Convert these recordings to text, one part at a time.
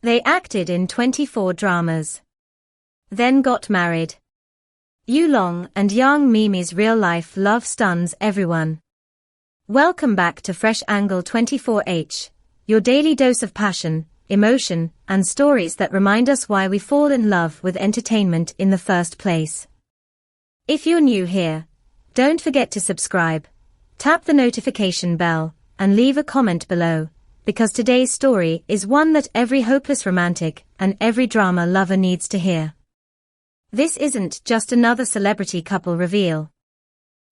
They acted in 24 dramas. Then got married. Yulong and Yang Miemie's real-life love stuns everyone. Welcome back to Fresh Angle 24H, your daily dose of passion, emotion, and stories that remind us why we fall in love with entertainment in the first place. If you're new here, don't forget to subscribe, tap the notification bell, and leave a comment below, because today's story is one that every hopeless romantic and every drama lover needs to hear. This isn't just another celebrity couple reveal.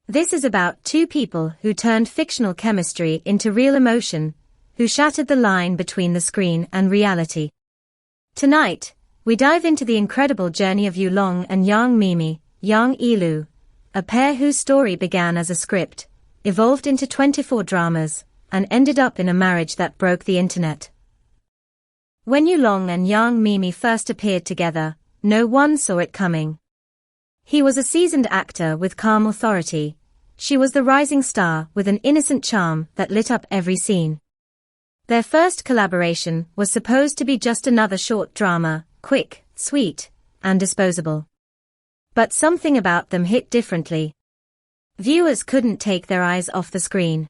This is about two people who turned fictional chemistry into real emotion, who shattered the line between the screen and reality. Tonight, we dive into the incredible journey of Yulong and Yang Miemie, Yang Ilu, a pair whose story began as a script, evolved into 24 dramas, and ended up in a marriage that broke the internet. When Yulong and Yang Miemie first appeared together, no one saw it coming. He was a seasoned actor with calm authority. She was the rising star with an innocent charm that lit up every scene. Their first collaboration was supposed to be just another short drama, quick, sweet, and disposable. But something about them hit differently. Viewers couldn't take their eyes off the screen.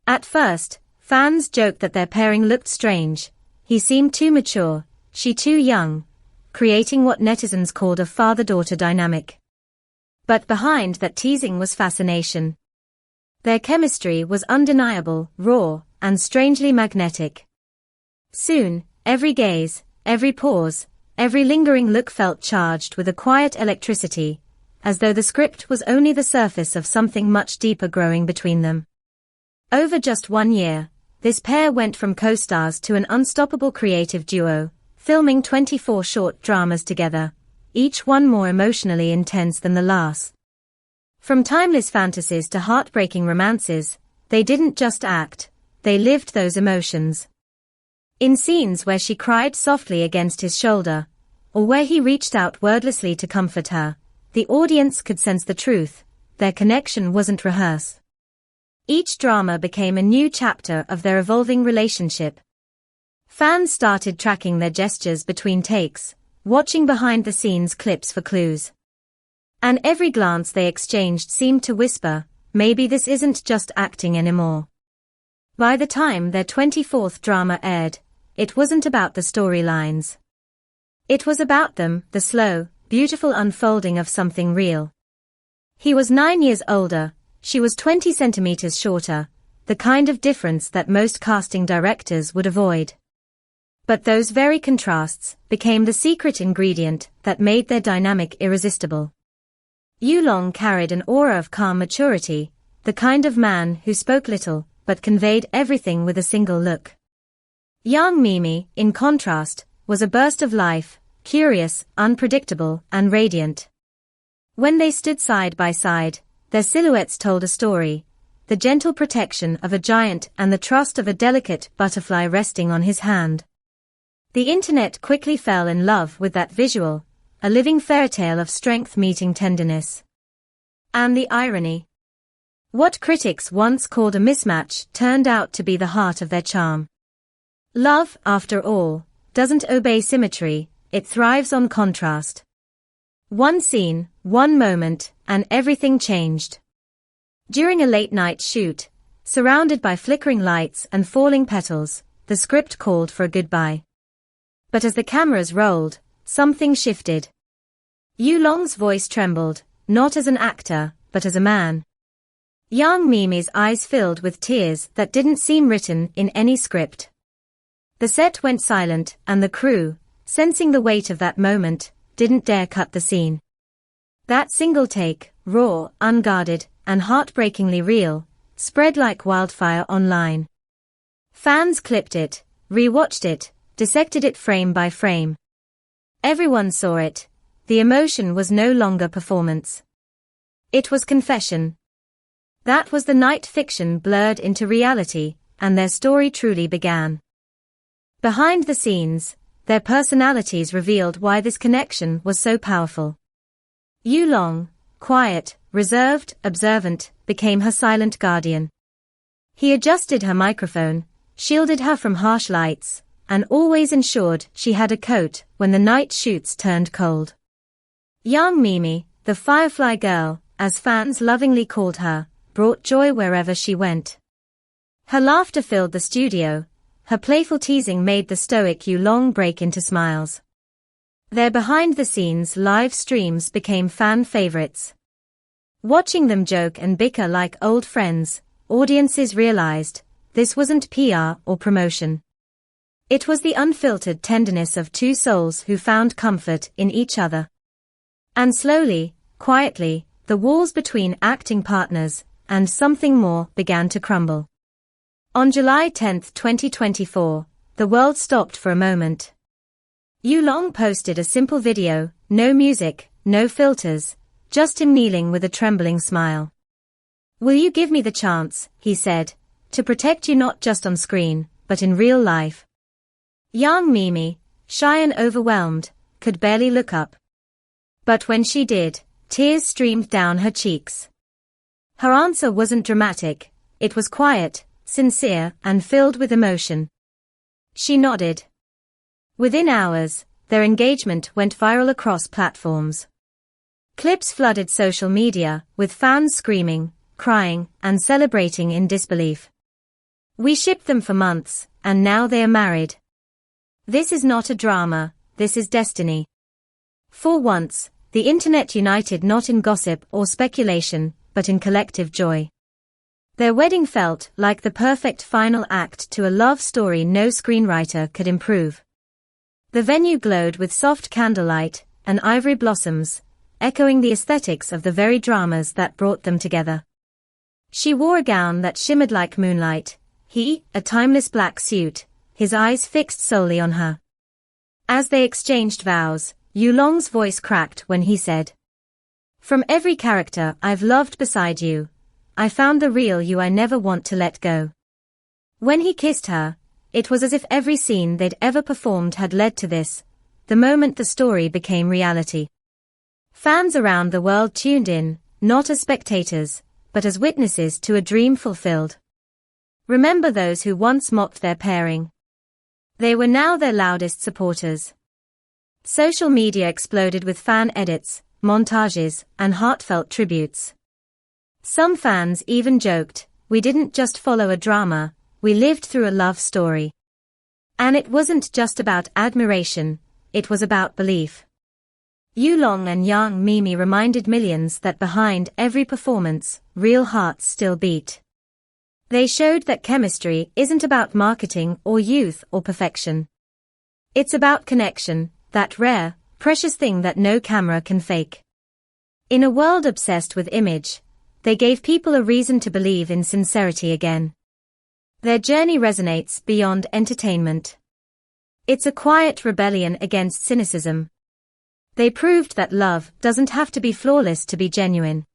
At first, fans joked that their pairing looked strange. He seemed too mature, she too young, creating what netizens called a father-daughter dynamic. But behind that teasing was fascination. Their chemistry was undeniable, raw, and strangely magnetic. Soon, every gaze, every pause, every lingering look felt charged with a quiet electricity, as though the script was only the surface of something much deeper growing between them. Over just 1 year, this pair went from co-stars to an unstoppable creative duo, filming 24 short dramas together, each one more emotionally intense than the last. From timeless fantasies to heartbreaking romances, they didn't just act, they lived those emotions. In scenes where she cried softly against his shoulder, or where he reached out wordlessly to comfort her, the audience could sense the truth, their connection wasn't rehearsed. Each drama became a new chapter of their evolving relationship. Fans started tracking their gestures between takes, watching behind-the-scenes clips for clues. And every glance they exchanged seemed to whisper, maybe this isn't just acting anymore. By the time their 24th drama aired, it wasn't about the storylines. It was about them, the slow, beautiful unfolding of something real. He was 9 years older, she was 20 centimeters shorter, the kind of difference that most casting directors would avoid. But those very contrasts became the secret ingredient that made their dynamic irresistible. Yulong carried an aura of calm maturity, the kind of man who spoke little but conveyed everything with a single look. Yang Miemie, in contrast, was a burst of life, curious, unpredictable, and radiant. When they stood side by side, their silhouettes told a story, the gentle protection of a giant and the trust of a delicate butterfly resting on his hand. The internet quickly fell in love with that visual, a living fairytale of strength meeting tenderness. And the irony. What critics once called a mismatch turned out to be the heart of their charm. Love, after all, doesn't obey symmetry, it thrives on contrast. One scene, one moment, and everything changed. During a late-night shoot, surrounded by flickering lights and falling petals, the script called for a goodbye. But as the cameras rolled, something shifted. Yulong's voice trembled, not as an actor, but as a man. Yang Miemie's eyes filled with tears that didn't seem written in any script. The set went silent, and the crew, sensing the weight of that moment, didn't dare cut the scene. That single take, raw, unguarded, and heartbreakingly real, spread like wildfire online. Fans clipped it, rewatched it, dissected it frame by frame. Everyone saw it. The emotion was no longer performance. It was confession. That was the night fiction blurred into reality, and their story truly began. Behind the scenes, their personalities revealed why this connection was so powerful. Yulong, quiet, reserved, observant, became her silent guardian. He adjusted her microphone, shielded her from harsh lights, and always ensured she had a coat when the night shoots turned cold. Young Miemie, the Firefly Girl, as fans lovingly called her, brought joy wherever she went. Her laughter filled the studio, her playful teasing made the stoic Yu Long break into smiles. Their behind-the-scenes live streams became fan favorites. Watching them joke and bicker like old friends, audiences realized this wasn't PR or promotion. It was the unfiltered tenderness of two souls who found comfort in each other. And slowly, quietly, the walls between acting partners and something more began to crumble. On July 10, 2024, the world stopped for a moment. Yu Long posted a simple video, no music, no filters, just him kneeling with a trembling smile. "Will you give me the chance," he said, "to protect you not just on screen, but in real life?" Young Miemie, shy and overwhelmed, could barely look up. But when she did, tears streamed down her cheeks. Her answer wasn't dramatic, it was quiet, sincere, and filled with emotion. She nodded. Within hours, their engagement went viral across platforms. Clips flooded social media, with fans screaming, crying, and celebrating in disbelief. "We shipped them for months, and now they are married. This is not a drama, this is destiny." For once, the internet united not in gossip or speculation, but in collective joy. Their wedding felt like the perfect final act to a love story no screenwriter could improve. The venue glowed with soft candlelight and ivory blossoms, echoing the aesthetics of the very dramas that brought them together. She wore a gown that shimmered like moonlight, he, a timeless black suit, his eyes fixed solely on her. As they exchanged vows, Yu Long's voice cracked when he said, "From every character I've loved beside you, I found the real you I never want to let go." When he kissed her, it was as if every scene they'd ever performed had led to this, the moment the story became reality. Fans around the world tuned in, not as spectators, but as witnesses to a dream fulfilled. Remember those who once mocked their pairing? They were now their loudest supporters. Social media exploded with fan edits, montages, and heartfelt tributes. Some fans even joked, "We didn't just follow a drama, we lived through a love story." And it wasn't just about admiration, it was about belief. Yu Long and Young Miemie reminded millions that behind every performance, real hearts still beat. They showed that chemistry isn't about marketing or youth or perfection. It's about connection, that rare, precious thing that no camera can fake. In a world obsessed with image, they gave people a reason to believe in sincerity again. Their journey resonates beyond entertainment. It's a quiet rebellion against cynicism. They proved that love doesn't have to be flawless to be genuine.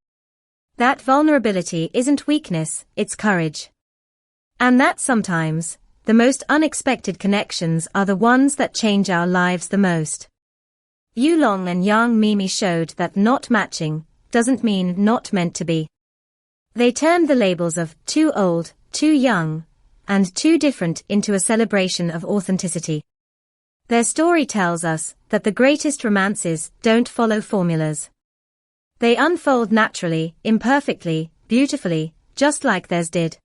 That vulnerability isn't weakness, it's courage. And that sometimes, the most unexpected connections are the ones that change our lives the most. Yu Long and Young Miemie showed that not matching doesn't mean not meant to be. They turned the labels of too old, too young, and too different into a celebration of authenticity. Their story tells us that the greatest romances don't follow formulas. They unfold naturally, imperfectly, beautifully, just like theirs did.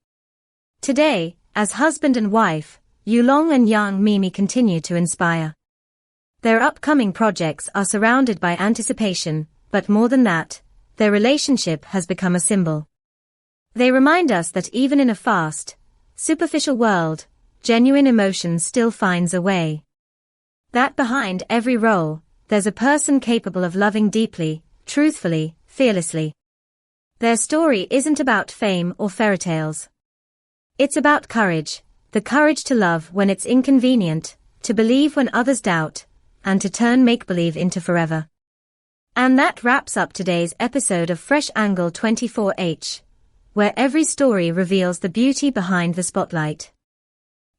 Today, as husband and wife, Yu Long and Young Miemie continue to inspire. Their upcoming projects are surrounded by anticipation, but more than that, their relationship has become a symbol. They remind us that even in a fast, superficial world, genuine emotion still finds a way. That behind every role, there's a person capable of loving deeply, truthfully, fearlessly. Their story isn't about fame or fairy tales. It's about courage, the courage to love when it's inconvenient, to believe when others doubt, and to turn make-believe into forever. And that wraps up today's episode of Fresh Angle 24H, where every story reveals the beauty behind the spotlight.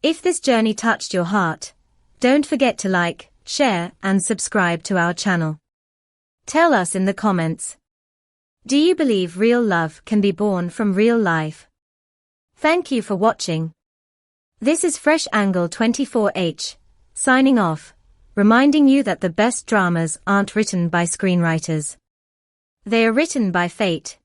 If this journey touched your heart, don't forget to like, share, and subscribe to our channel. Tell us in the comments. Do you believe real love can be born from real life? Thank you for watching. This is Fresh Angle 24H. Signing off, reminding you that the best dramas aren't written by screenwriters. They are written by fate.